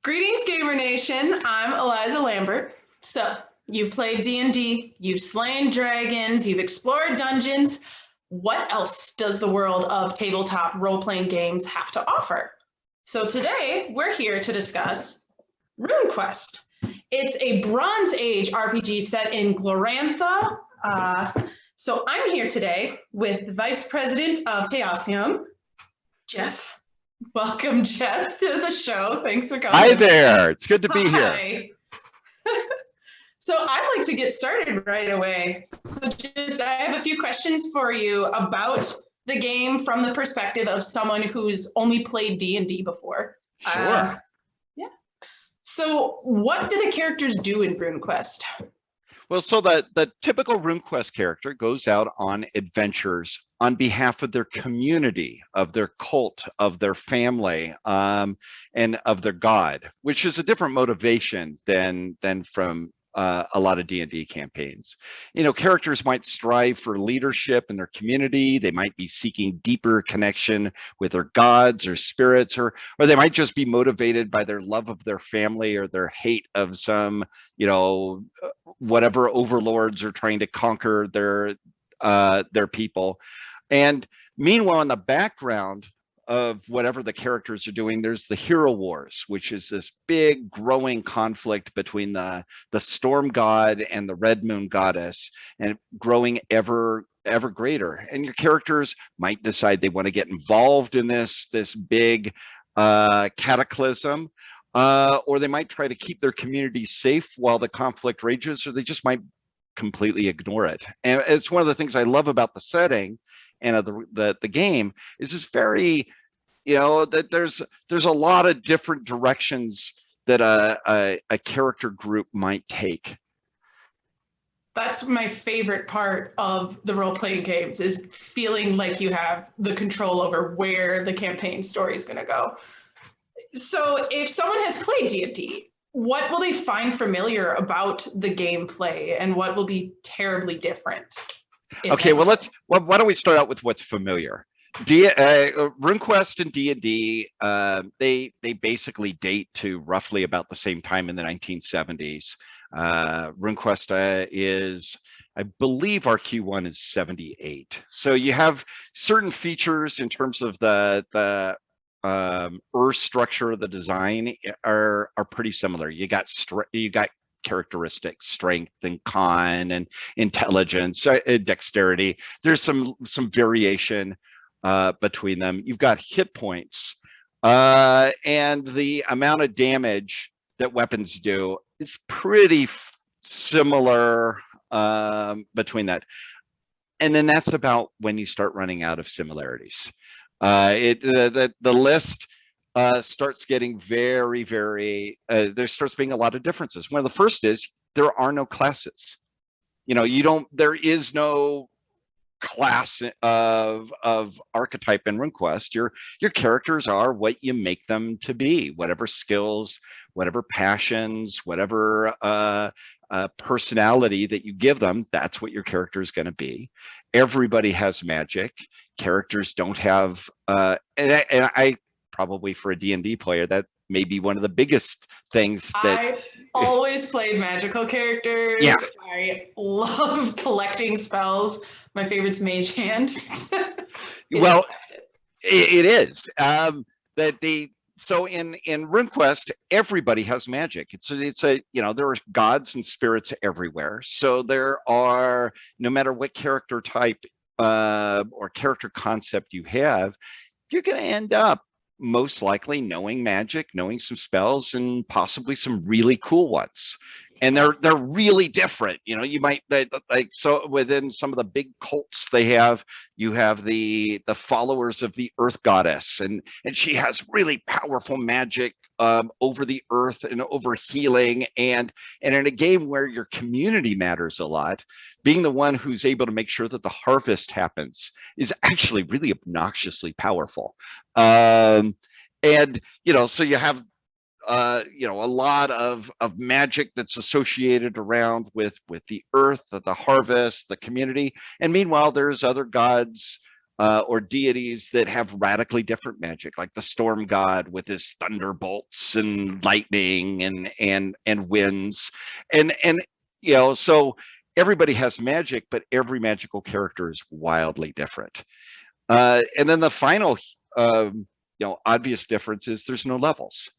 Greetings, Gamer Nation. I'm Eliza Lambert. So, you've played D&D, you've slain dragons, you've explored dungeons. What else does the world of tabletop role-playing games have to offer? So today, we're here to discuss RuneQuest. It's a Bronze Age RPG set in Glorantha. So I'm here today with the Vice President of Chaosium, Jeff. Welcome, Jeff, to the show. Thanks for coming. Hi there. It's good to be here. Hi. So I'd like to get started right away. I have a few questions for you about the game from the perspective of someone who's only played D&D before. Sure. Yeah. So what do the characters do in RuneQuest? Well, so the typical RuneQuest character goes out on adventures on behalf of their community, of their cult, of their family, and of their god, which is a different motivation than from a lot of D&D campaigns. You know, characters might strive for leadership in their community. They might be seeking deeper connection with their gods or spirits, or they might just be motivated by their love of their family or their hate of some, you know, whatever overlords are trying to conquer their people. And meanwhile, in the background of whatever the characters are doing, there's the hero wars, which is this big growing conflict between the storm god and the red moon goddess, and growing ever greater. And your characters might decide they want to get involved in this big cataclysm, or they might try to keep their community safe while the conflict rages, or they just might completely ignore it. And it's one of the things I love about the setting and of the game is it's very, you know, that there's a lot of different directions that a character group might take. That's my favorite part of the role-playing games, is feeling like you have the control over where the campaign story is going to go. So if someone has played D&D, what will they find familiar about the gameplay, and what will be terribly different? Okay, well, why don't we start out with what's familiar? RuneQuest and D&D, they basically date to roughly about the same time in the 1970s. RuneQuest is, I believe RQ1 is 78. So you have certain features in terms of the earth structure, the design are pretty similar. You got characteristics, strength and con and intelligence, dexterity. There's some variation between them. You've got hit points, and the amount of damage that weapons do is pretty similar between that. And then that's about when you start running out of similarities. The list starts getting very, there starts being a lot of differences. One of the first is there are no classes. You know, there is no class of archetype in RuneQuest. Your characters are what you make them to be, whatever skills, whatever passions, whatever personality that you give them, that's what your character is going to be. Everybody has magic. Characters don't have, and I probably, for a D&D player, that may be one of the biggest things that I always played magical characters. Yeah. I love collecting spells. My favorite's Mage Hand. Well, it is. So in RuneQuest, everybody has magic. It's a you know, there are gods and spirits everywhere. So there are, no matter what character type or character concept you have, you're going to end up most likely knowing magic, knowing some spells, and possibly some really cool ones. And they're really different. You know, you might, like, so within some of the big cults they have, you have the followers of the earth goddess, and she has really powerful magic over the earth and over healing. And in a game where your community matters a lot, being the one who's able to make sure that the harvest happens is actually really obnoxiously powerful. And, you know, so you have, you know, a lot of magic that's associated around with the earth, the harvest, the community. And meanwhile, there's other gods or deities that have radically different magic, like the storm god with his thunderbolts and lightning and winds, and you know, so everybody has magic, but every magical character is wildly different. And then the final, you know, obvious difference is there's no levels.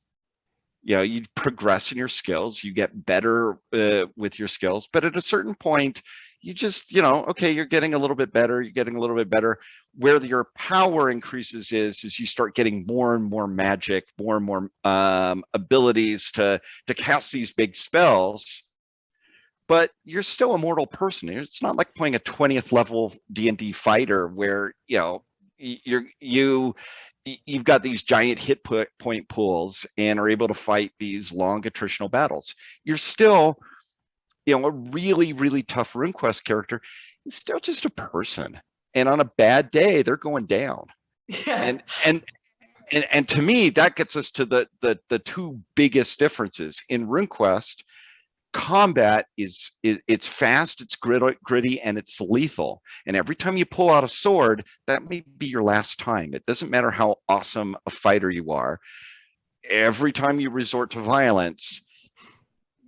You know, you progress in your skills, you get better with your skills, but at a certain point, you just, you know, okay, you're getting a little bit better, you're getting a little bit better. Where your power increases is you start getting more and more magic, more and more abilities to cast these big spells. But you're still a mortal person. It's not like playing a 20th level D&D fighter where, you know, you've got these giant hit point pools and are able to fight these long attritional battles. You're still, you know, a really, really tough RuneQuest character is still just a person. And on a bad day, they're going down. Yeah. And to me, that gets us to the two biggest differences. In RuneQuest, combat it's fast, it's gritty, and it's lethal. And every time you pull out a sword, that may be your last time. It doesn't matter how awesome a fighter you are. Every time you resort to violence,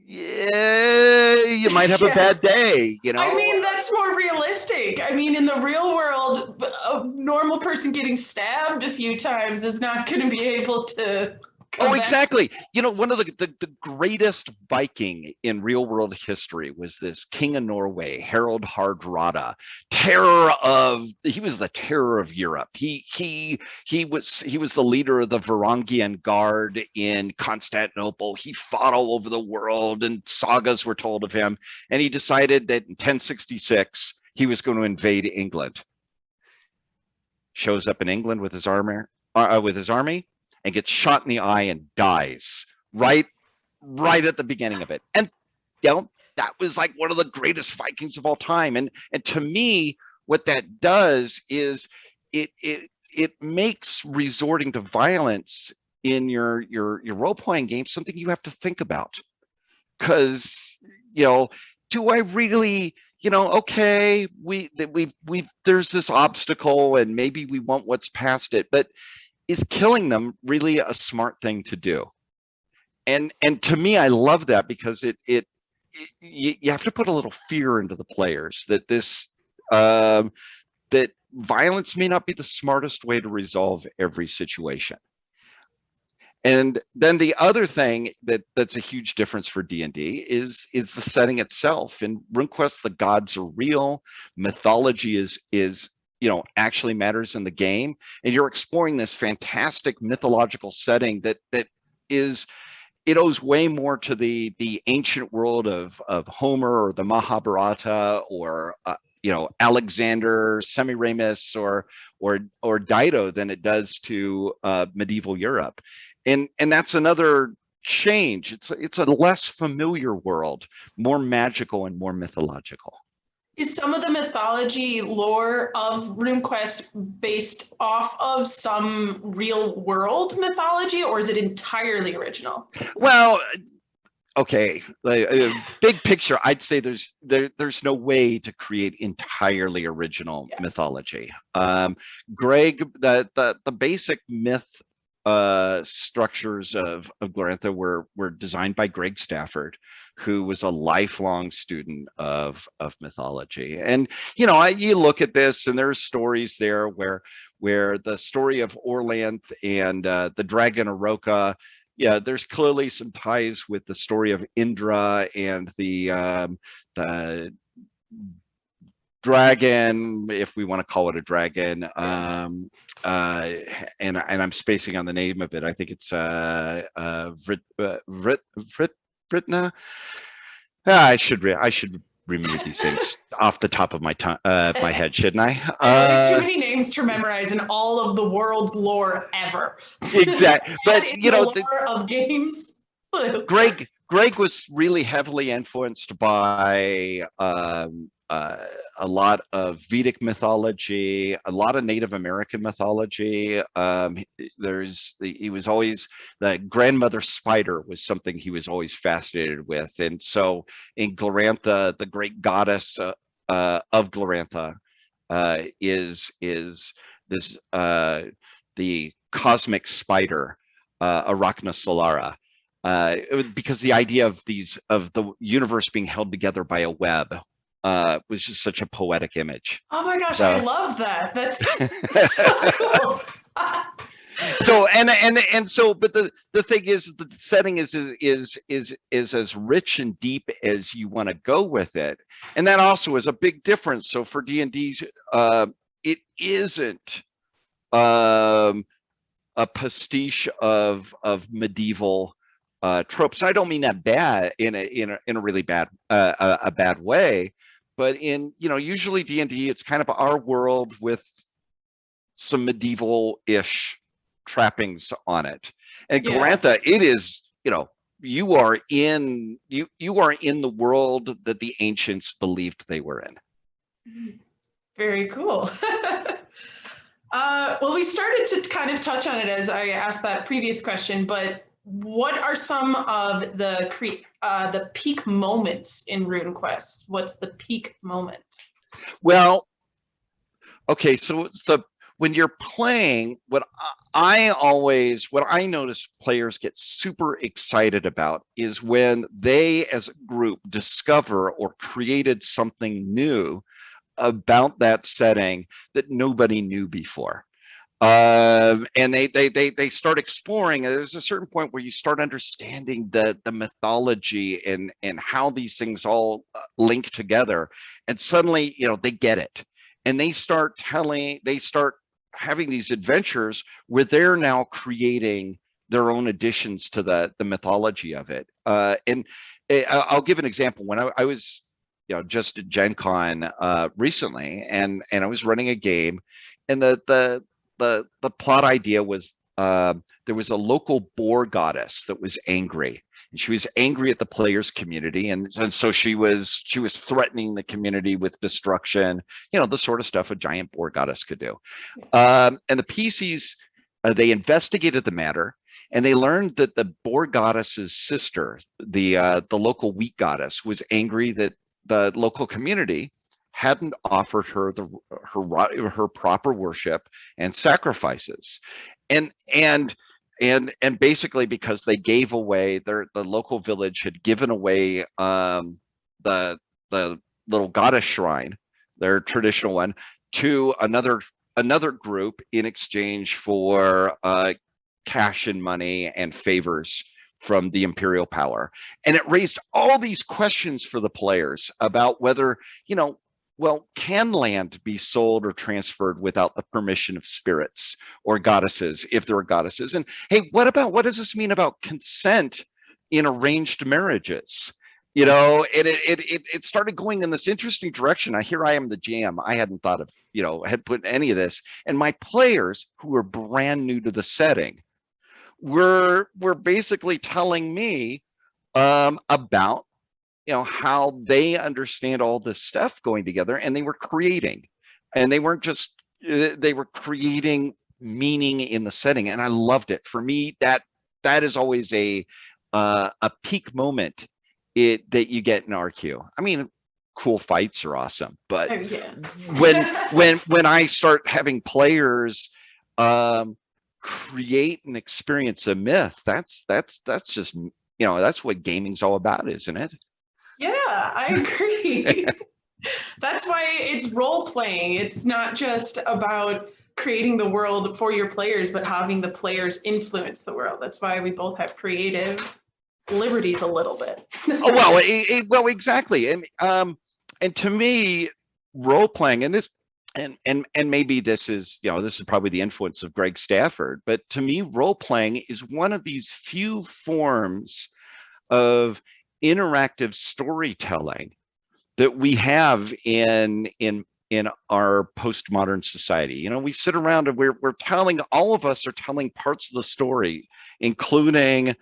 yeah, you might have a bad day, you know? I mean, that's more realistic. I mean, in the real world, a normal person getting stabbed a few times is not going to be able to. Oh, exactly. You know, one of the greatest Viking in real world history was this King of Norway, Harald Hardrada. He was the terror of Europe. He was the leader of the Varangian Guard in Constantinople. He fought all over the world, and sagas were told of him. And he decided that in 1066 he was going to invade England. Shows up in England with his army, and gets shot in the eye and dies right at the beginning of it. And you know, that was like one of the greatest Vikings of all time. And to me, what that does is it makes resorting to violence in your role-playing game something you have to think about. Because, you know, do I really, you know, okay, we've there's this obstacle and maybe we want what's past it, but is killing them really a smart thing to do? And to me, I love that, because you have to put a little fear into the players that that violence may not be the smartest way to resolve every situation. And then the other thing that's a huge difference for D&D is the setting itself. In RuneQuest, the gods are real. Mythology is you know, actually matters in the game, and you're exploring this fantastic mythological setting that is, it owes way more to the ancient world of Homer or the Mahabharata, or you know, Alexander, Semiramis, or Dido than it does to medieval Europe. And that's another change. It's a less familiar world, more magical and more mythological. Is some of the mythology lore of RuneQuest based off of some real world mythology, or is it entirely original? Well, okay, big picture, I'd say there's no way to create entirely original mythology. Greg, the basic myth structures of Glorantha were designed by Greg Stafford, who was a lifelong student of mythology. And you know, you look at this, and there's stories there where the story of Orlanth and the dragon Oroka, yeah, there's clearly some ties with the story of Indra and the dragon, if we want to call it a dragon, and I'm spacing on the name of it. I think it's Vritna. I should remember these things off the top of my head, shouldn't I? There's too many names to memorize in all of the world's lore ever. Exactly, but you know, the lore of games. Greg was really heavily influenced by a lot of Vedic mythology, a lot of Native American mythology. He was always, the grandmother spider was something he was always fascinated with. And so in Glorantha, the great goddess of Glorantha, is this the cosmic spider, Arachna Solara, because the idea of the universe being held together by a web was just such a poetic image. Oh my gosh, I So, love that. That's so cool. but the thing is, the setting is as rich and deep as you want to go with it, and that also is a big difference. So for D&D, it isn't um, a pastiche of medieval tropes. I don't mean that bad in a really bad a bad way, but in usually D&D, it's kind of our world with some medieval-ish trappings on it. And Yeah. Glantha, it is, you are in the world that the ancients believed they were in. Very cool. Well, we started to kind of touch on it as I asked that previous question, but what are some of the peak moments in RuneQuest? What's the peak moment? Well, okay, so when you're playing, what I notice players get super excited about is when they as a group discover or created something new about that setting that nobody knew before. And they start exploring. And there's a certain point where you start understanding the mythology and how these things all link together, and suddenly they get it, and they start having these adventures where they're now creating their own additions to the mythology of it. And I'll give an example. When I was just at Gen Con recently, and I was running a game, and the plot idea was there was a local boar goddess that was angry, and she was angry at the players community, and so she was threatening the community with destruction, the sort of stuff a giant boar goddess could do. And the PCs, they investigated the matter, and they learned that the boar goddess's sister, the local wheat goddess, was angry that the local community hadn't offered her her proper worship and sacrifices, and basically because they gave away the local village had given away the little goddess shrine, their traditional one, to another group in exchange for cash and money and favors from the imperial power. And it raised all these questions for the players about whether, well, can land be sold or transferred without the permission of spirits or goddesses, if there are goddesses? And hey, what does this mean about consent in arranged marriages? And it started going in this interesting direction. Here I am, the GM. I hadn't thought of, had put any of this. And my players, who were brand new to the setting, were basically telling me about how they understand all this stuff going together, and they were creating, and they weren't just they were creating meaning in the setting, and I loved it. For me, that is always a peak moment that you get in RQ. I mean, cool fights are awesome, but when I start having players create and experience a myth, that's just that's what gaming's all about, isn't it? Yeah, I agree. That's why it's role playing. It's not just about creating the world for your players, but having the players influence the world. That's why we both have creative liberties a little bit. well, exactly. And to me, role playing, and this and maybe this is probably the influence of Greg Stafford, but to me, role playing is one of these few forms of interactive storytelling that we have in our postmodern society. We sit around and we're telling, all of us are telling parts of the story, including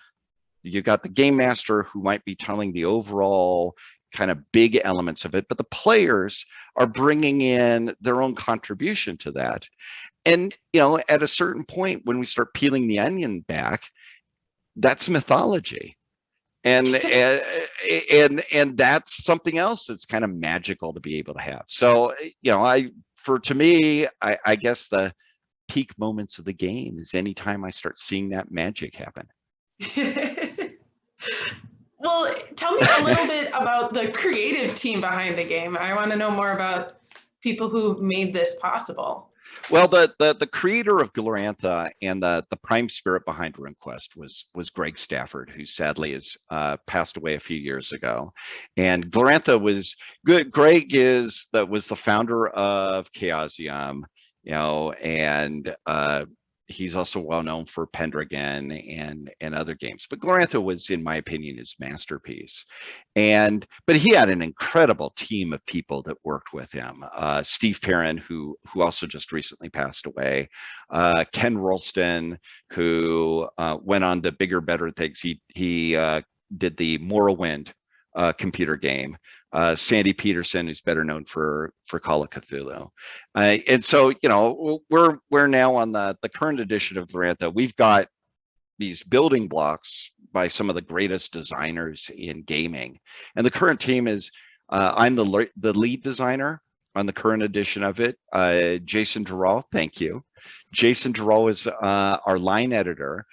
you got the game master who might be telling the overall kind of big elements of it, but the players are bringing in their own contribution to that. And at a certain point, when we start peeling the onion back, that's mythology. And that's something else that's kind of magical to be able to have. So to me, I guess the peak moments of the game is anytime I start seeing that magic happen. Well, tell me a little bit about the creative team behind the game. I want to know more about people who made this possible. Well, the creator of Glorantha and the prime spirit behind RuneQuest was Greg Stafford, who sadly has passed away a few years ago. And Glorantha was good. Greg was the founder of Chaosium, and he's also well known for Pendragon and other games. But Glorantha was, in my opinion, his masterpiece. But he had an incredible team of people that worked with him. Steve Perrin, who also just recently passed away. Ken Rolston, who went on to bigger, better things. He did the Morrowind computer game. Sandy Peterson, who's better known for Call of Cthulhu. And so, we're now on the current edition of Glorantha. We've got these building blocks by some of the greatest designers in gaming. And the current team is, I'm the lead designer on the current edition of it. Jason Dural, thank you. Jason Dural is our line editor.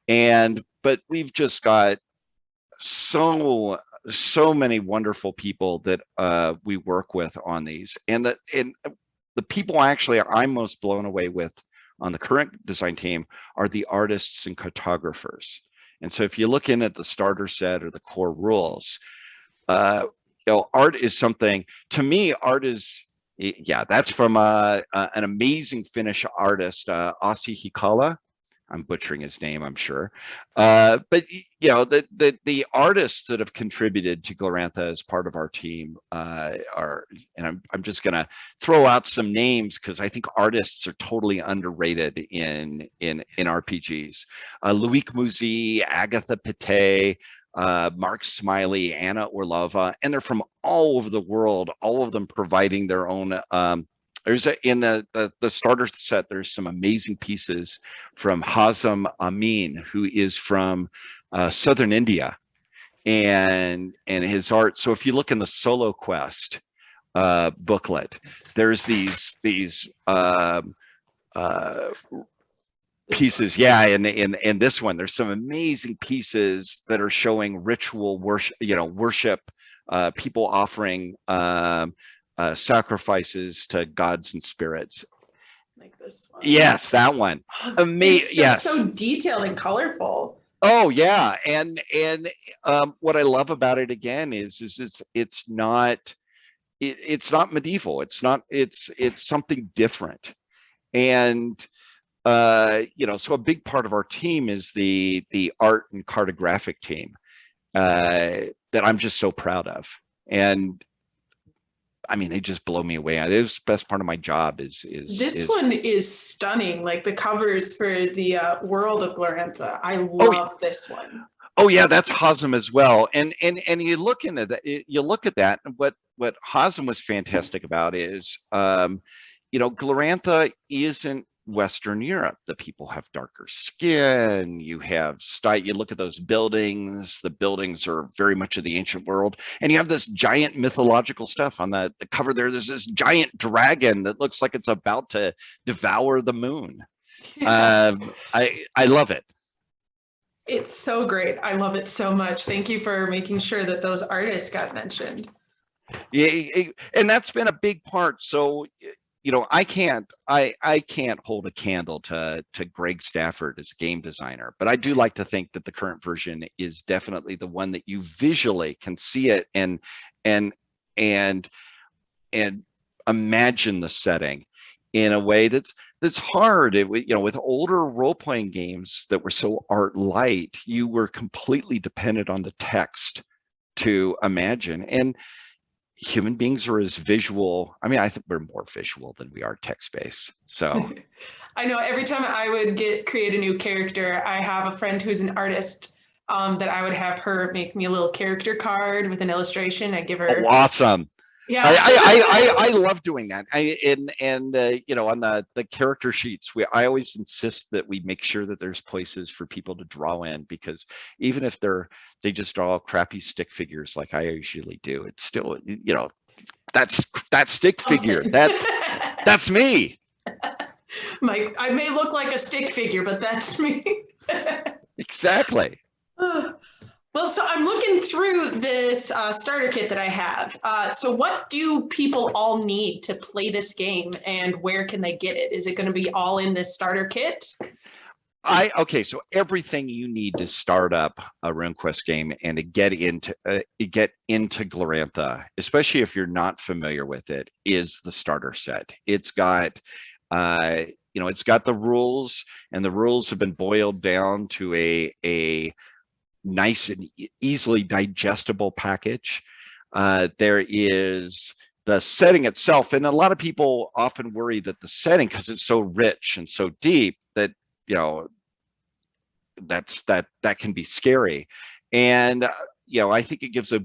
But we've just got so many wonderful people that we work with on these. And the people actually I'm most blown away with on the current design team are the artists and cartographers. And so if you look in at the starter set or the core rules, art is something, to me, art is, that's from an amazing Finnish artist, Ossi Hikala. I'm butchering his name, I'm sure. But the artists that have contributed to Glorantha as part of our team are, and I'm just gonna throw out some names because I think artists are totally underrated in RPGs. Loic Muzi, Agatha Pate, Mark Smiley, Anna Orlova, and they're from all over the world, all of them providing their own in the starter set, there's some amazing pieces from Hazem Amin, who is from southern India, and his art. So if you look in the Solo Quest booklet, there's these pieces. Yeah, in this one, there's some amazing pieces that are showing ritual worship, people offering sacrifices to gods and spirits. Like this one. Yes, that one. Amazing. It's just so detailed and colorful. Oh yeah, and what I love about it again is it's not medieval. It's something different. And so a big part of our team is the art and cartographic team that I'm just so proud of. And I mean, they just blow me away. It's the best part of my job is this one is stunning. Like the covers for the world of Glorantha. I love this one. Oh yeah, that's Hazem as well. And you look into that, you look at that, and what Hazem was fantastic about is, Glorantha isn't Western Europe. The people have darker skin. You have style. You look at those buildings. The buildings are very much of the ancient world, and you have this giant mythological stuff on the cover there. There's this giant dragon that looks like it's about to devour the moon. Yeah. I love it. It's so great. I love it so much. Thank you for making sure that those artists got mentioned. Yeah, and that's been a big part. So, I can't hold a candle to Greg Stafford as a game designer, but I do like to think that the current version is definitely the one that you visually can see it and imagine the setting in a way that's hard. With older role-playing games that were so art light, you were completely dependent on the text to imagine. And human beings are as visual. I mean, I think we're more visual than we are text-based. So I know every time I would create a new character, I have a friend who's an artist that I would have her make me a little character card with an illustration. I give her. Oh, awesome. Yeah, I love doing that. On the character sheets, I always insist that we make sure that there's places for people to draw in, because even if they just draw crappy stick figures like I usually do, it's still that stick figure. That's me. Mike, I may look like a stick figure, but that's me. Exactly. Well, so I'm looking through this starter kit that I have. So what do people all need to play this game, and where can they get it? Is it going to be all in this starter kit? Okay, so everything you need to start up a RuneQuest game and to get into Glorantha, especially if you're not familiar with it, is the starter set. It's got it's got the rules, and the rules have been boiled down to a nice and easily digestible package. There is the setting itself, and a lot of people often worry that the setting, because it's so rich and so deep, that that can be scary. And I think it gives a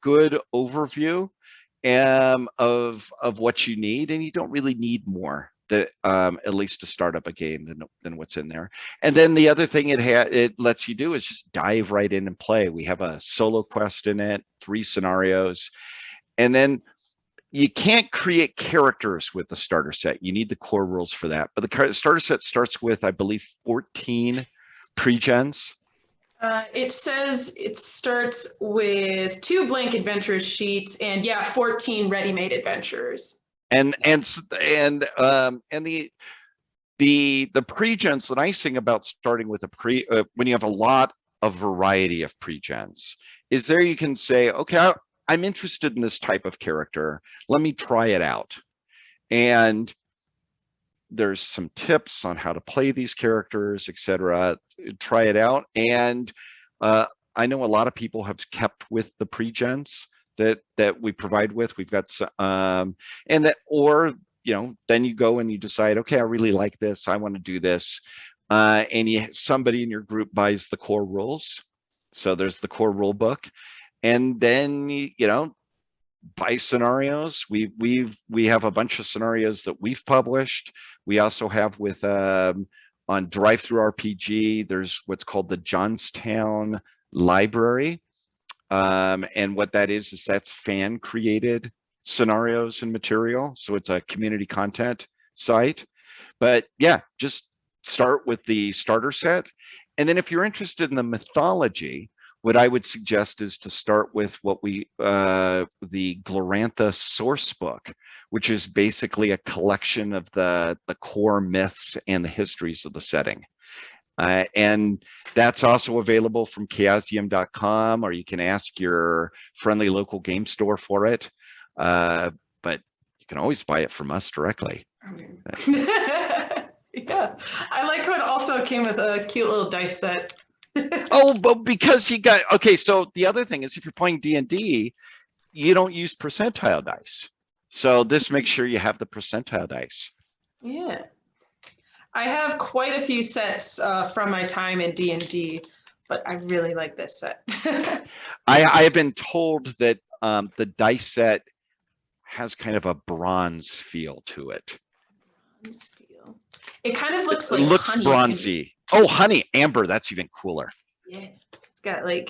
good overview of what you need, and you don't really need more, that at least to start up a game, than what's in there. And then the other thing it lets you do is just dive right in and play. We have a solo quest in it, 3 scenarios, and then you can't create characters with the starter set. You need the core rules for that. But the starter set starts with, I believe, 14 pre-gens. It says it starts with 2 blank adventurers sheets and 14 ready-made adventurers. And the pre-gens, the nice thing about starting with when you have a lot of variety of pre-gens, is there you can say, okay, I'm interested in this type of character. Let me try it out. And there's some tips on how to play these characters, etc. Try it out. And I know a lot of people have kept with the pre-gens that we provide with. We've got and that, or then you go and you decide, okay, I really like this, I want to do this, and somebody in your group buys the core rules. So there's the core rule book, and then by scenarios. We have a bunch of scenarios that we've published. We also have with on DriveThruRPG, there's what's called the Johnstown Library, and what that is that's fan created scenarios and material. So it's a community content site. But yeah, just start with the starter set, and then if you're interested in the mythology, what I would suggest is to start with what the Glorantha source book, which is basically a collection of the core myths and the histories of the setting. And that's also available from Chaosium.com, or you can ask your friendly local game store for it. But you can always buy it from us directly. Yeah, I like how it also came with a cute little dice set. Oh, but because okay, so the other thing is, if you're playing D&D, you don't use percentile dice. So this makes sure you have the percentile dice. Yeah. I have quite a few sets from my time in D&D, but I really like this set. I have been told that the dice set has kind of a bronze feel to it. Bronze feel. It kind of looks like honey. Bronzy. Oh, honey, amber. That's even cooler. Yeah, it's got I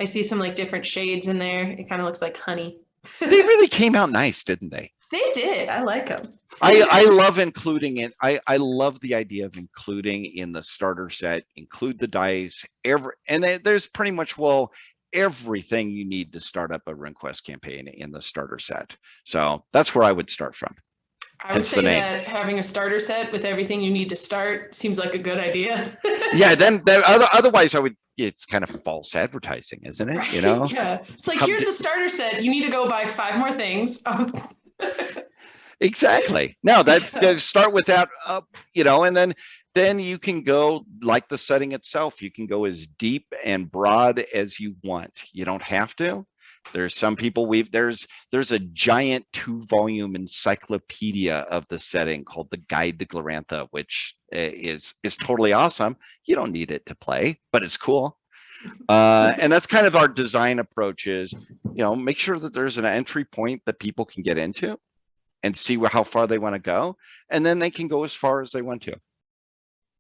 see some different shades in there. It kind of looks like honey. They really came out nice, didn't they? They did. I like them. I love including it. I love the idea of including in the starter set, include the dice, and there's pretty much everything you need to start up a RuneQuest campaign in the starter set. So that's where I would start from. I would say that having a starter set with everything you need to start seems like a good idea. Yeah, then otherwise it's kind of false advertising, isn't it? Right? Yeah, it's here's the starter set. You need to go buy 5 more things. Exactly. No, that's start with that, and then you can go, like the setting itself, you can go as deep and broad as you want. You don't have to. There's some people there's a giant 2-volume encyclopedia of the setting called The Guide to Glorantha, which is totally awesome. You don't need it to play, but it's cool. And that's kind of our design approach is, make sure that there's an entry point that people can get into and see how far they want to go. And then they can go as far as they want to.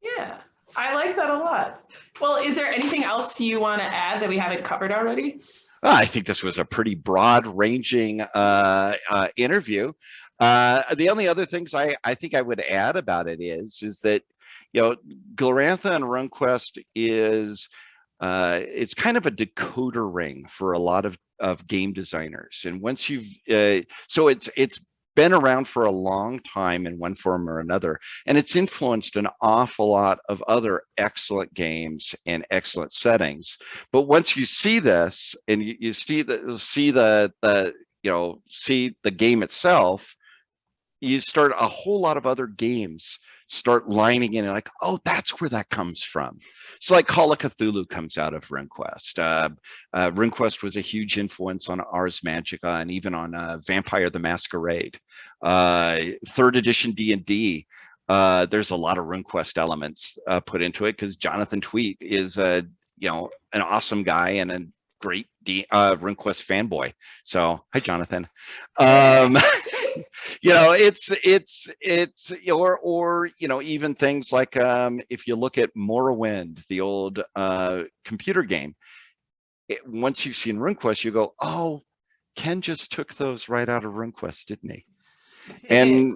Yeah, I like that a lot. Well, is there anything else you want to add that we haven't covered already? I think this was a pretty broad-ranging interview. The only other things I think I would add about it is that, Glorantha and RuneQuest is it's kind of a decoder ring for a lot of game designers. And once you've so it's been around for a long time in one form or another, and it's influenced an awful lot of other excellent games and excellent settings. But once you see this and you see the game itself, you start a whole lot of other games start lining in and like, oh, that's where that comes from. So like Call of Cthulhu comes out of RuneQuest. RuneQuest was a huge influence on Ars Magica and even on Vampire the Masquerade. 3rd edition D&D, there's a lot of RuneQuest elements put into it because Jonathan Tweet is an awesome guy and a great RuneQuest fanboy. So hi, Jonathan. It's even things like if you look at Morrowind, the old computer game, once you've seen RuneQuest, you go, oh, Ken just took those right out of RuneQuest, didn't he? And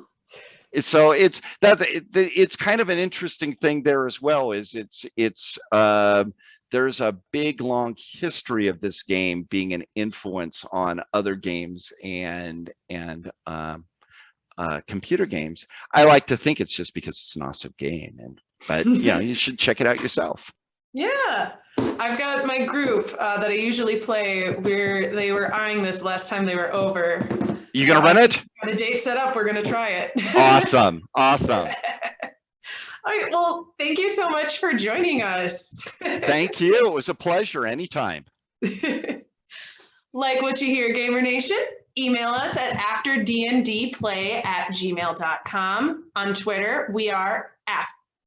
so it's kind of an interesting thing there as well. There's a big long history of this game being an influence on other games and computer games. I like to think it's just because it's an awesome game, but you should check it out yourself. Yeah, I've got my group that I usually play where they were eyeing this last time they were over. You gonna run it? Got a date set up. We're gonna try it. Awesome. All right, well, thank you so much for joining us. Thank you. It was a pleasure. Anytime. Like what you hear, Gamer Nation? Email us at afterdndplay@gmail.com. On Twitter, we are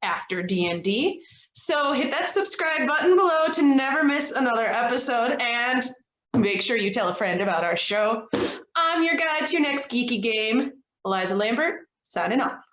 afterdnd. So hit that subscribe button below to never miss another episode, and make sure you tell a friend about our show. I'm your guide to your next geeky game, Eliza Lambert, signing off.